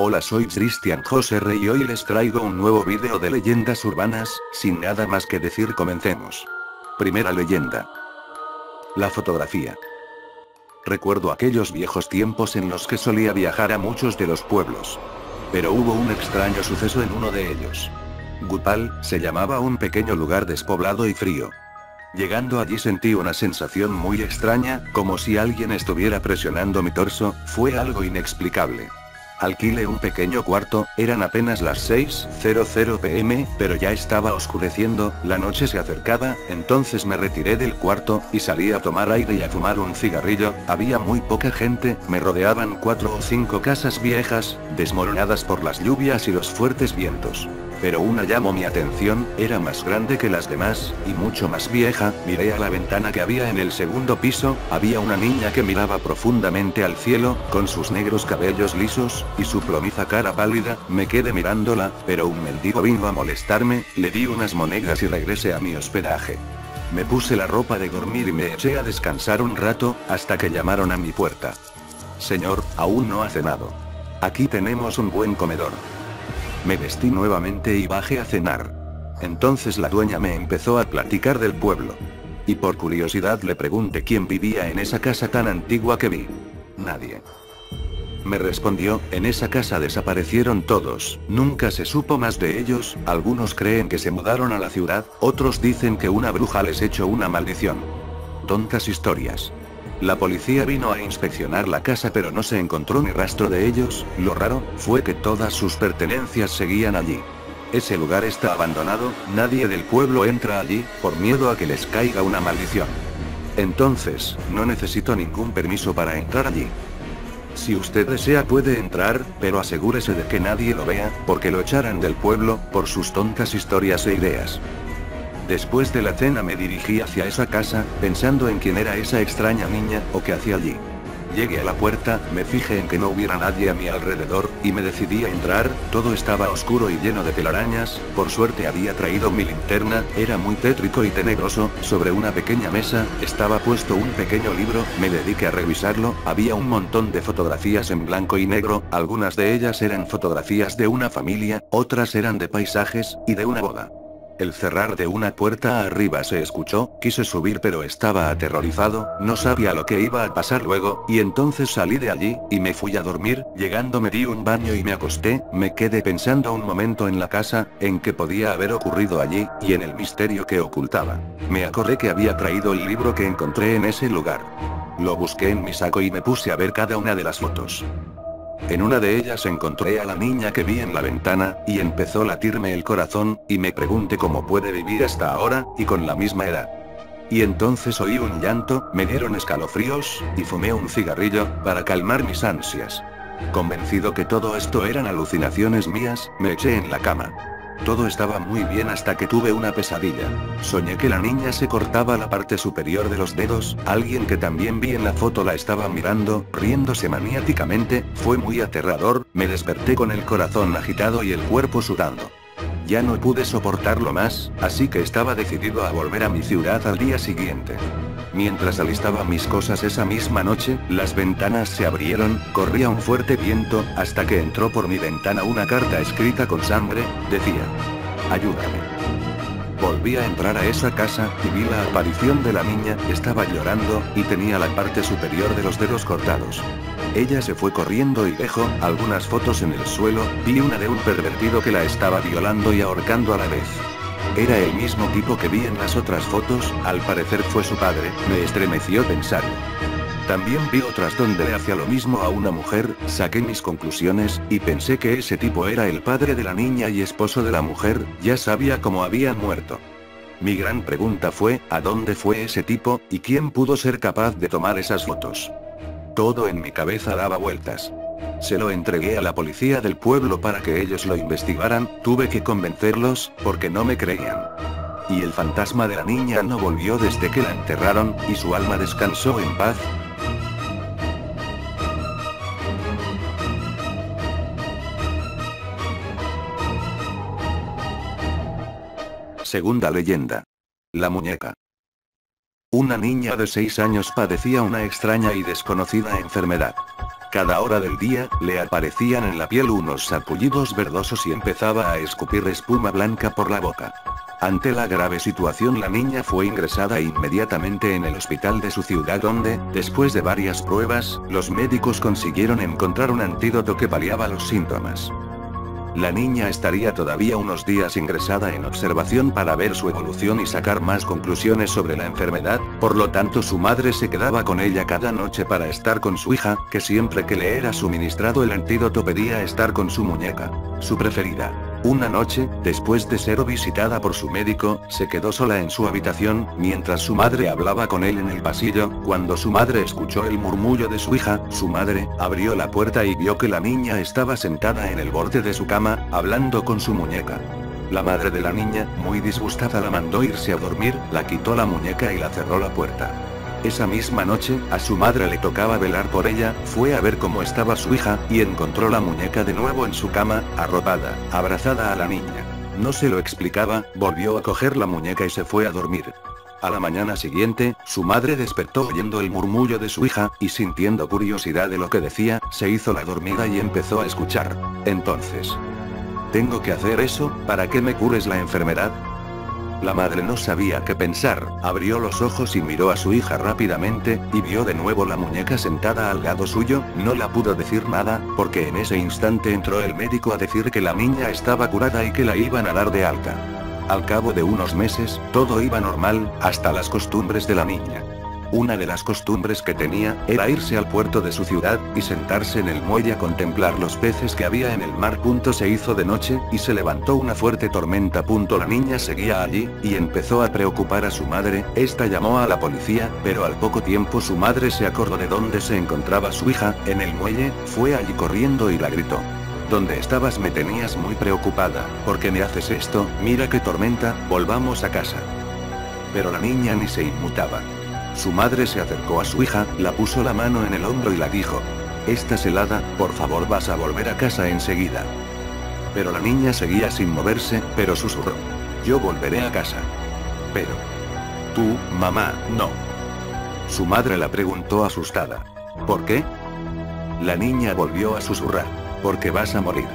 Hola, soy Cristian José Rey y hoy les traigo un nuevo vídeo de leyendas urbanas. Sin nada más que decir, comencemos. Primera leyenda. La fotografía. Recuerdo aquellos viejos tiempos en los que solía viajar a muchos de los pueblos. Pero hubo un extraño suceso en uno de ellos. Gupal, se llamaba un pequeño lugar despoblado y frío. Llegando allí sentí una sensación muy extraña, como si alguien estuviera presionando mi torso. Fue algo inexplicable. Alquilé un pequeño cuarto, eran apenas las 6:00 pm, pero ya estaba oscureciendo, la noche se acercaba, entonces me retiré del cuarto, y salí a tomar aire y a fumar un cigarrillo. Había muy poca gente, me rodeaban 4 o 5 casas viejas, desmoronadas por las lluvias y los fuertes vientos. Pero una llamó mi atención, era más grande que las demás, y mucho más vieja. Miré a la ventana que había en el segundo piso, había una niña que miraba profundamente al cielo, con sus negros cabellos lisos, y su plomiza cara pálida. Me quedé mirándola, pero un mendigo vino a molestarme, le di unas monedas y regresé a mi hospedaje. Me puse la ropa de dormir y me eché a descansar un rato, hasta que llamaron a mi puerta. Señor, aún no ha cenado. Aquí tenemos un buen comedor. Me vestí nuevamente y bajé a cenar. Entonces la dueña me empezó a platicar del pueblo. Y por curiosidad le pregunté quién vivía en esa casa tan antigua que vi. Nadie. Me respondió, en esa casa desaparecieron todos, nunca se supo más de ellos. Algunos creen que se mudaron a la ciudad, otros dicen que una bruja les echó una maldición. Tontas historias. La policía vino a inspeccionar la casa pero no se encontró ni rastro de ellos. Lo raro fue que todas sus pertenencias seguían allí. Ese lugar está abandonado, nadie del pueblo entra allí, por miedo a que les caiga una maldición. Entonces, no necesito ningún permiso para entrar allí. Si usted desea puede entrar, pero asegúrese de que nadie lo vea, porque lo echarán del pueblo, por sus tontas historias e ideas. Después de la cena me dirigí hacia esa casa, pensando en quién era esa extraña niña, o qué hacía allí. Llegué a la puerta, me fijé en que no hubiera nadie a mi alrededor, y me decidí a entrar. Todo estaba oscuro y lleno de telarañas. Por suerte había traído mi linterna, era muy tétrico y tenebroso. Sobre una pequeña mesa, estaba puesto un pequeño libro, me dediqué a revisarlo. Había un montón de fotografías en blanco y negro, algunas de ellas eran fotografías de una familia, otras eran de paisajes, y de una boda. El cerrar de una puerta arriba se escuchó, quise subir pero estaba aterrorizado, no sabía lo que iba a pasar luego, y entonces salí de allí, y me fui a dormir. Llegando me di un baño y me acosté. Me quedé pensando un momento en la casa, en qué podía haber ocurrido allí, y en el misterio que ocultaba. Me acordé que había traído el libro que encontré en ese lugar. Lo busqué en mi saco y me puse a ver cada una de las fotos. En una de ellas encontré a la niña que vi en la ventana, y empezó a latirme el corazón, y me pregunté cómo puede vivir hasta ahora, y con la misma edad. Y entonces oí un llanto, me dieron escalofríos, y fumé un cigarrillo, para calmar mis ansias. Convencido que todo esto eran alucinaciones mías, me eché en la cama. Todo estaba muy bien hasta que tuve una pesadilla. Soñé que la niña se cortaba la parte superior de los dedos, alguien que también vi en la foto la estaba mirando, riéndose maniáticamente. Fue muy aterrador, me desperté con el corazón agitado y el cuerpo sudando. Ya no pude soportarlo más, así que estaba decidido a volver a mi ciudad al día siguiente. Mientras alistaba mis cosas esa misma noche, las ventanas se abrieron, corría un fuerte viento, hasta que entró por mi ventana una carta escrita con sangre. Decía: ayúdame. Volví a entrar a esa casa, y vi la aparición de la niña. Estaba llorando, y tenía la parte superior de los dedos cortados. Ella se fue corriendo y dejó algunas fotos en el suelo. Vi una de un pervertido que la estaba violando y ahorcando a la vez. Era el mismo tipo que vi en las otras fotos, al parecer fue su padre. Me estremeció pensarlo. También vi otras donde le hacía lo mismo a una mujer. Saqué mis conclusiones, y pensé que ese tipo era el padre de la niña y esposo de la mujer. Ya sabía cómo habían muerto. Mi gran pregunta fue, ¿a dónde fue ese tipo, y quién pudo ser capaz de tomar esas fotos? Todo en mi cabeza daba vueltas. Se lo entregué a la policía del pueblo para que ellos lo investigaran. Tuve que convencerlos, porque no me creían. Y el fantasma de la niña no volvió desde que la enterraron, y su alma descansó en paz. Segunda leyenda. La muñeca. Una niña de 6 años padecía una extraña y desconocida enfermedad. Cada hora del día, le aparecían en la piel unos sarpullidos verdosos y empezaba a escupir espuma blanca por la boca. Ante la grave situación, la niña fue ingresada inmediatamente en el hospital de su ciudad donde, después de varias pruebas, los médicos consiguieron encontrar un antídoto que paliaba los síntomas. La niña estaría todavía unos días ingresada en observación para ver su evolución y sacar más conclusiones sobre la enfermedad, por lo tanto su madre se quedaba con ella cada noche para estar con su hija, que siempre que le era suministrado el antídoto pedía estar con su muñeca, su preferida. Una noche, después de ser visitada por su médico, se quedó sola en su habitación, mientras su madre hablaba con él en el pasillo. Cuando su madre escuchó el murmullo de su hija, su madre abrió la puerta y vio que la niña estaba sentada en el borde de su cama, hablando con su muñeca. La madre de la niña, muy disgustada, la mandó irse a dormir, la quitó la muñeca y la cerró la puerta. Esa misma noche, a su madre le tocaba velar por ella, fue a ver cómo estaba su hija, y encontró la muñeca de nuevo en su cama, arropada, abrazada a la niña. No se lo explicaba, volvió a coger la muñeca y se fue a dormir. A la mañana siguiente, su madre despertó oyendo el murmullo de su hija, y sintiendo curiosidad de lo que decía, se hizo la dormida y empezó a escuchar. Entonces, ¿tengo que hacer eso, para que me cures la enfermedad? La madre no sabía qué pensar, abrió los ojos y miró a su hija rápidamente, y vio de nuevo la muñeca sentada al lado suyo. No la pudo decir nada, porque en ese instante entró el médico a decir que la niña estaba curada y que la iban a dar de alta. Al cabo de unos meses, todo iba normal, hasta las costumbres de la niña. Una de las costumbres que tenía, era irse al puerto de su ciudad, y sentarse en el muelle a contemplar los peces que había en el mar. Se hizo de noche, y se levantó una fuerte tormenta. La niña seguía allí, y empezó a preocupar a su madre. Esta llamó a la policía, pero al poco tiempo su madre se acordó de dónde se encontraba su hija, en el muelle, fue allí corriendo y la gritó. ¿Dónde estabas? Me tenías muy preocupada. ¿Por qué me haces esto? Mira qué tormenta, volvamos a casa. Pero la niña ni se inmutaba. Su madre se acercó a su hija, la puso la mano en el hombro y la dijo: «Estás helada, por favor vas a volver a casa enseguida». Pero la niña seguía sin moverse, pero susurró: «Yo volveré a casa». «Pero... tú, mamá, no». Su madre la preguntó asustada: «¿Por qué?». La niña volvió a susurrar: «Porque vas a morir».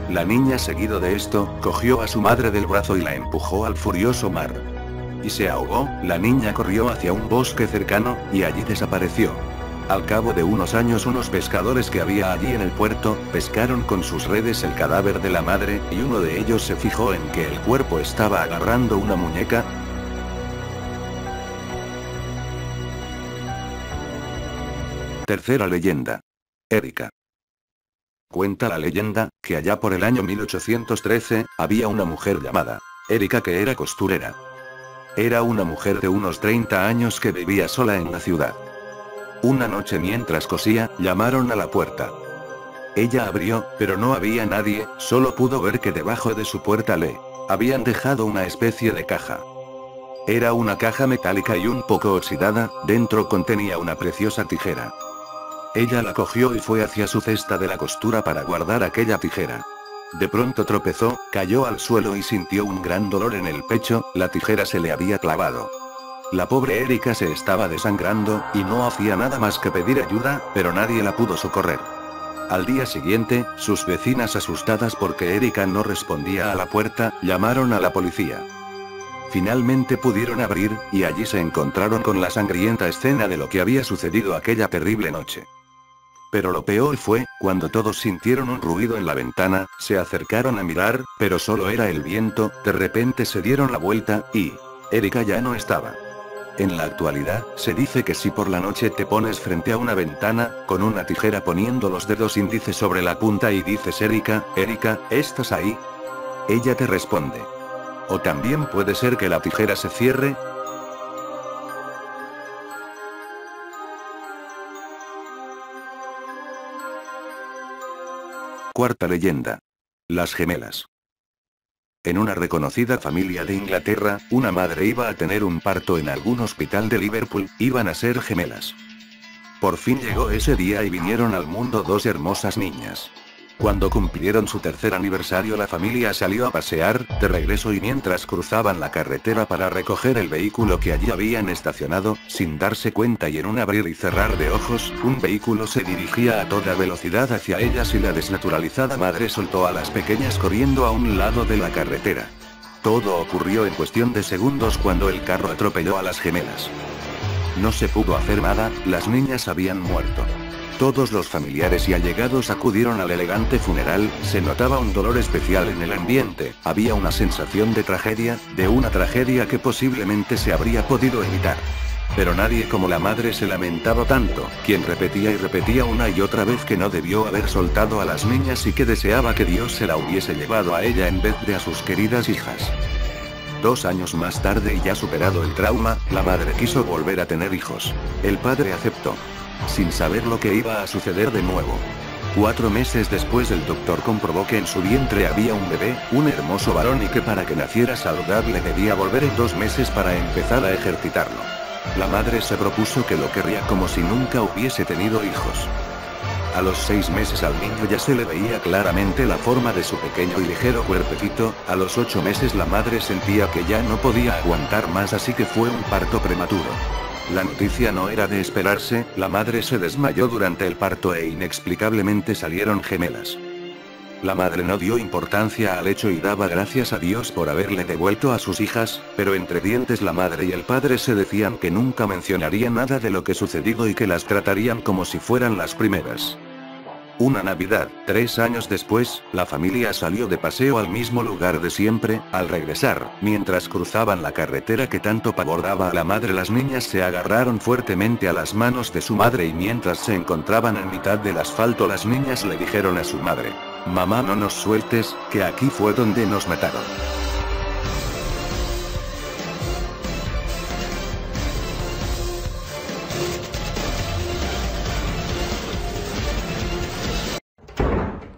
La niña, seguido de esto, cogió a su madre del brazo y la empujó al furioso mar. Y se ahogó. La niña corrió hacia un bosque cercano, y allí desapareció. Al cabo de unos años, unos pescadores que había allí en el puerto, pescaron con sus redes el cadáver de la madre, y uno de ellos se fijó en que el cuerpo estaba agarrando una muñeca. Tercera leyenda. Erika. Cuenta la leyenda, que allá por el año 1813, había una mujer llamada Erika que era costurera. Era una mujer de unos 30 años que vivía sola en la ciudad. Una noche mientras cosía, llamaron a la puerta. Ella abrió, pero no había nadie, solo pudo ver que debajo de su puerta le habían dejado una especie de caja. Era una caja metálica y un poco oxidada, dentro contenía una preciosa tijera. Ella la cogió y fue hacia su cesta de la costura para guardar aquella tijera. De pronto tropezó, cayó al suelo y sintió un gran dolor en el pecho. La tijera se le había clavado. La pobre Erika se estaba desangrando, y no hacía nada más que pedir ayuda, pero nadie la pudo socorrer. Al día siguiente, sus vecinas, asustadas porque Erika no respondía a la puerta, llamaron a la policía. Finalmente pudieron abrir, y allí se encontraron con la sangrienta escena de lo que había sucedido aquella terrible noche. Pero lo peor fue, cuando todos sintieron un ruido en la ventana, se acercaron a mirar, pero solo era el viento. De repente se dieron la vuelta, y Erika ya no estaba. En la actualidad, se dice que si por la noche te pones frente a una ventana, con una tijera poniendo los dedos índices sobre la punta y dices: «Erika, Erika, ¿estás ahí?», ella te responde. O también puede ser que la tijera se cierre. Cuarta leyenda. Las gemelas. En una reconocida familia de Inglaterra, una madre iba a tener un parto en algún hospital de Liverpool. Iban a ser gemelas. Por fin llegó ese día y vinieron al mundo dos hermosas niñas. Cuando cumplieron su tercer aniversario, la familia salió a pasear, de regreso, y mientras cruzaban la carretera para recoger el vehículo que allí habían estacionado, sin darse cuenta y en un abrir y cerrar de ojos, un vehículo se dirigía a toda velocidad hacia ellas y la desnaturalizada madre soltó a las pequeñas corriendo a un lado de la carretera. Todo ocurrió en cuestión de segundos cuando el carro atropelló a las gemelas. No se pudo hacer nada, las niñas habían muerto. Todos los familiares y allegados acudieron al elegante funeral, se notaba un dolor especial en el ambiente, había una sensación de tragedia, de una tragedia que posiblemente se habría podido evitar. Pero nadie como la madre se lamentaba tanto, quien repetía y repetía una y otra vez que no debió haber soltado a las niñas y que deseaba que Dios se la hubiese llevado a ella en vez de a sus queridas hijas. 2 años más tarde y ya superado el trauma, la madre quiso volver a tener hijos. El padre aceptó, sin saber lo que iba a suceder de nuevo. 4 meses después el doctor comprobó que en su vientre había un bebé, un hermoso varón, y que para que naciera saludable debía volver en 2 meses para empezar a ejercitarlo. La madre se propuso que lo querría como si nunca hubiese tenido hijos. A los 6 meses al niño ya se le veía claramente la forma de su pequeño y ligero cuerpecito, a los 8 meses la madre sentía que ya no podía aguantar más, así que fue un parto prematuro. La noticia no era de esperarse, la madre se desmayó durante el parto e inexplicablemente salieron gemelas. La madre no dio importancia al hecho y daba gracias a Dios por haberle devuelto a sus hijas, pero entre dientes la madre y el padre se decían que nunca mencionarían nada de lo que sucedió y que las tratarían como si fueran las primeras. Una Navidad, 3 años después, la familia salió de paseo al mismo lugar de siempre. Al regresar, mientras cruzaban la carretera que tanto pavor daba a la madre, las niñas se agarraron fuertemente a las manos de su madre y mientras se encontraban en mitad del asfalto las niñas le dijeron a su madre: «Mamá, no nos sueltes, que aquí fue donde nos mataron».